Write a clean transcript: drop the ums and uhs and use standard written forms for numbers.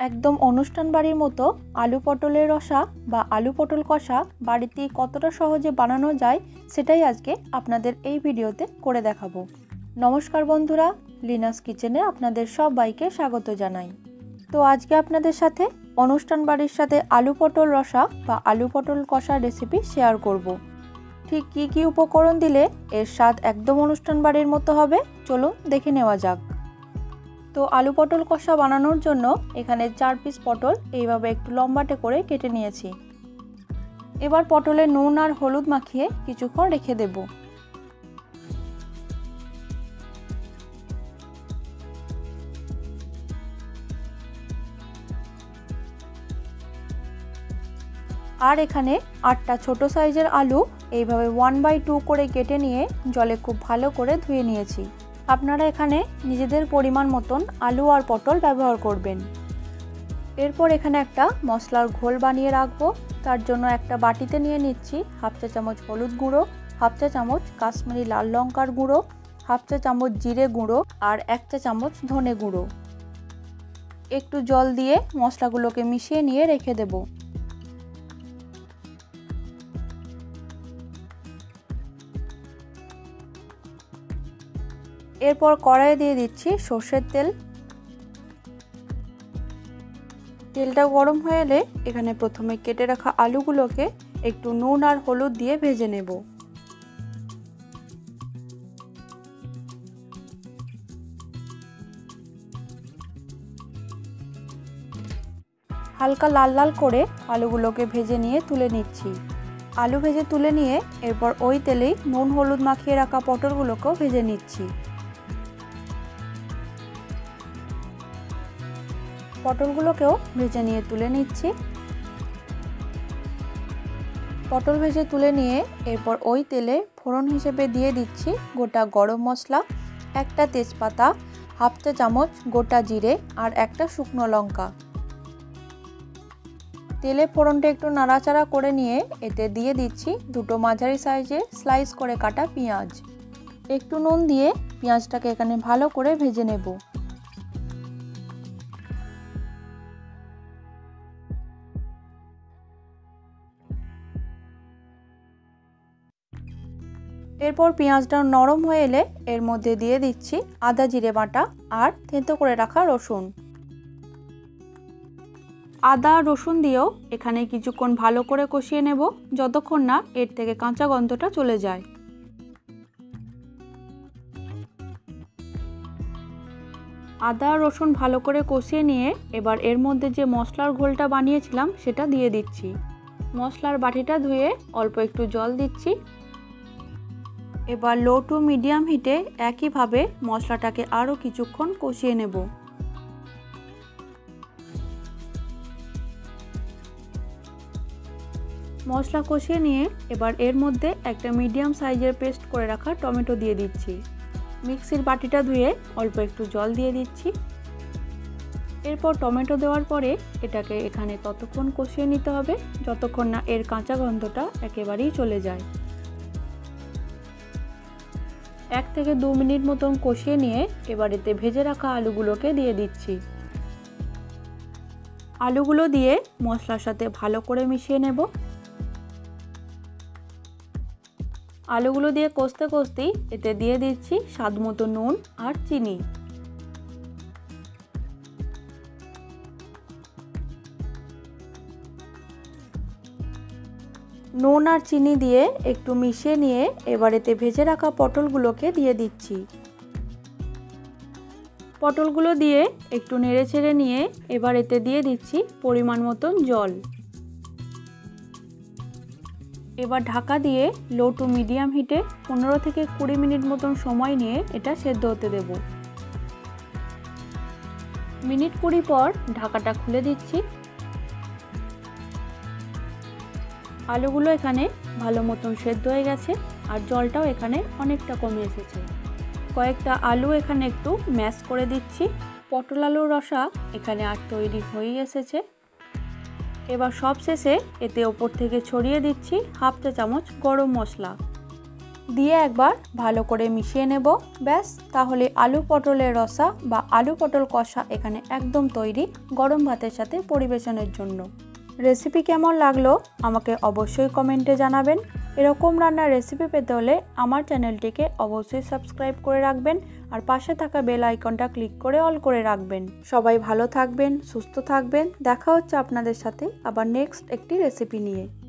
একদম অনুষ্ঠান বাড়ির মতো আলু পটলের রসা বা আলু পটল কষা বাড়িতে কতটা সহজে বানানো যায় সেটাই আজকে আপনাদের এই ভিডিওতে করে দেখাবো। নমস্কার বন্ধুরা, লিনাস কিচেনে আপনাদের সবাইকে স্বাগত জানাই। তো আজকে আপনাদের সাথে অনুষ্ঠান বাড়ির সাথে আলু পটল রসা বা আলু পটল কষা রেসিপি শেয়ার করব। ঠিক কী উপকরণ দিলে এর স্বাদ একদম অনুষ্ঠান বাড়ির মতো হবে চলুন দেখে নেওয়া যাক। তো আলু পটল কষা বানানোর জন্য এখানে 4 পিস পটল এইভাবে একটু লম্বাটে করে কেটে নিয়েছি। এবার পটলে নুন আর হলুদ মাখিয়ে কিছুক্ষণ রেখে দেব। আর এখানে 8টা ছোট সাইজের আলু এইভাবে 1/2 করে কেটে নিয়ে জলে খুব ভালো করে ধুয়ে নিয়েছি। আপনারা এখানে নিজেদের পরিমাণ মতন আলু আর পটল ব্যবহার করবেন। এরপর এখানে একটা মশলার ঘোল বানিয়ে রাখবো। তার জন্য একটা বাটিতে নিয়ে নিচ্ছি 1/2 চা চামচ হলুদ গুঁড়ো, 1/2 চা চামচ কাশ্মীরি লাল লঙ্কার গুঁড়ো, 1/2 চা চামচ জিরে গুঁড়ো আর 1 চা চামচ ধনে গুঁড়ো। একটু জল দিয়ে মশলাগুলোকে মিশিয়ে নিয়ে রেখে দেব। এরপর কড়াইয়ে দিয়ে দিচ্ছি সর্ষের তেল। তেলটা গরম হয়ে এলে এখানে প্রথমে কেটে রাখা আলুগুলোকে একটু নুন আর হলুদ দিয়ে ভেজে নেব। হালকা লাল লাল করে আলুগুলোকে ভেজে নিয়ে তুলে নিচ্ছি। আলু ভেজে তুলে নিয়ে এরপর ওই তেলেই নুন হলুদ মাখিয়ে রাখা পটলগুলোকেও ভেজে নিচ্ছি। পটলগুলোকেও ভেজে নিয়ে তুলে নিচ্ছি। পটল ভেজে তুলে নিয়ে এরপর ওই তেলে ফোড়ন হিসেবে দিয়ে দিচ্ছি গোটা গরম মশলা, একটা তেজপাতা, 1/2 চা চামচ গোটা জিরে আর একটা শুকনো লঙ্কা। তেলে ফোড়নটা একটু নাড়াচাড়া করে নিয়ে এতে দিয়ে দিচ্ছি 2টো মাঝারি সাইজের স্লাইস করে কাটা পেঁয়াজ। একটু নুন দিয়ে পেঁয়াজটাকে এখানে ভালো করে ভেজে নেব। এরপর পেঁয়াজটা নরম হয়ে এলে এর মধ্যে দিয়ে দিচ্ছি আদা জিরে বাটা আর থেঁতো করে রাখা রসুন। আদা রসুন দিয়েও এখানে কিছুক্ষণ ভালো করে কষিয়ে নেব যতক্ষণ না এর থেকে কাঁচা গন্ধটা চলে যায়। আদা রসুন ভালো করে কষিয়ে নিয়ে এবার এর মধ্যে যে মশলার ঘোলটা বানিয়েছিলাম সেটা দিয়ে দিচ্ছি। মশলার বাটিটা ধুয়ে অল্প একটু জল দিচ্ছি। এবার লো টু মিডিয়াম হিটে একইভাবে মশলাটাকে আরও কিছুক্ষণ কষিয়ে নেব। মশলা কষিয়ে নিয়ে এবার এর মধ্যে একটা মিডিয়াম সাইজের পেস্ট করে রাখা টমেটো দিয়ে দিচ্ছি। মিক্সির বাটিটা ধুয়ে অল্প একটু জল দিয়ে দিচ্ছি। এরপর টমেটো দেওয়ার পরে এটাকে এখানে ততক্ষণ কষিয়ে নিতে হবে যতক্ষণ না এর কাঁচা গন্ধটা একেবারেই চলে যায়। 1 থেকে 2 মিনিট মতন কষিয়ে নিয়ে এবার এতে ভেজে রাখা আলুগুলোকে দিয়ে দিচ্ছি। আলুগুলো দিয়ে মশলার সাথে ভালো করে মিশিয়ে নেব। আলুগুলো দিয়ে কষতে কষতেই এতে দিয়ে দিচ্ছি স্বাদ মতো নুন আর চিনি। নুন আর চিনি দিয়ে একটু মিশিয়ে নিয়ে এবার এতে ভেজে রাখা পটলগুলোকে দিয়ে দিচ্ছি। পটলগুলো দিয়ে একটু নেড়েচেড়ে নিয়ে এবার এতে দিয়ে দিচ্ছি পরিমাণ মতন জল। এবার ঢাকা দিয়ে লো টু মিডিয়াম হিটে 15 থেকে 20 মিনিট মতন সময় নিয়ে এটা সেদ্ধ হতে দেব। মিনিট 20 পর ঢাকাটা খুলে দিচ্ছি। আলুগুলো এখানে ভালো মতন সেদ্ধ হয়ে গেছে আর জলটাও এখানে অনেকটা কমে এসেছে। কয়েকটা আলু এখানে একটু ম্যাশ করে দিচ্ছি। পটল আলুর রসা এখানে আর তৈরি হয়ে এসেছে। এবার সব শেষে এতে ওপর থেকে ছড়িয়ে দিচ্ছি 1/2 চা চামচ গরম মশলা। দিয়ে একবার ভালো করে মিশিয়ে নেব। ব্যাস, তাহলে আলু পটলের রসা বা আলু পটল কষা এখানে একদম তৈরি গরম ভাতের সাথে পরিবেশনের জন্য। রেসিপি কেমন লাগলো আমাকে অবশ্যই কমেন্টে জানাবেন। এরকম রান্নার রেসিপি পেতে হলে আমার চ্যানেলটিকে অবশ্যই সাবস্ক্রাইব করে রাখবেন আর পাশে থাকা বেল আইকনটা ক্লিক করে অল করে রাখবেন। সবাই ভালো থাকবেন, সুস্থ থাকবেন। দেখা হচ্ছে আপনাদের সাথে আবার নেক্সট একটি রেসিপি নিয়ে।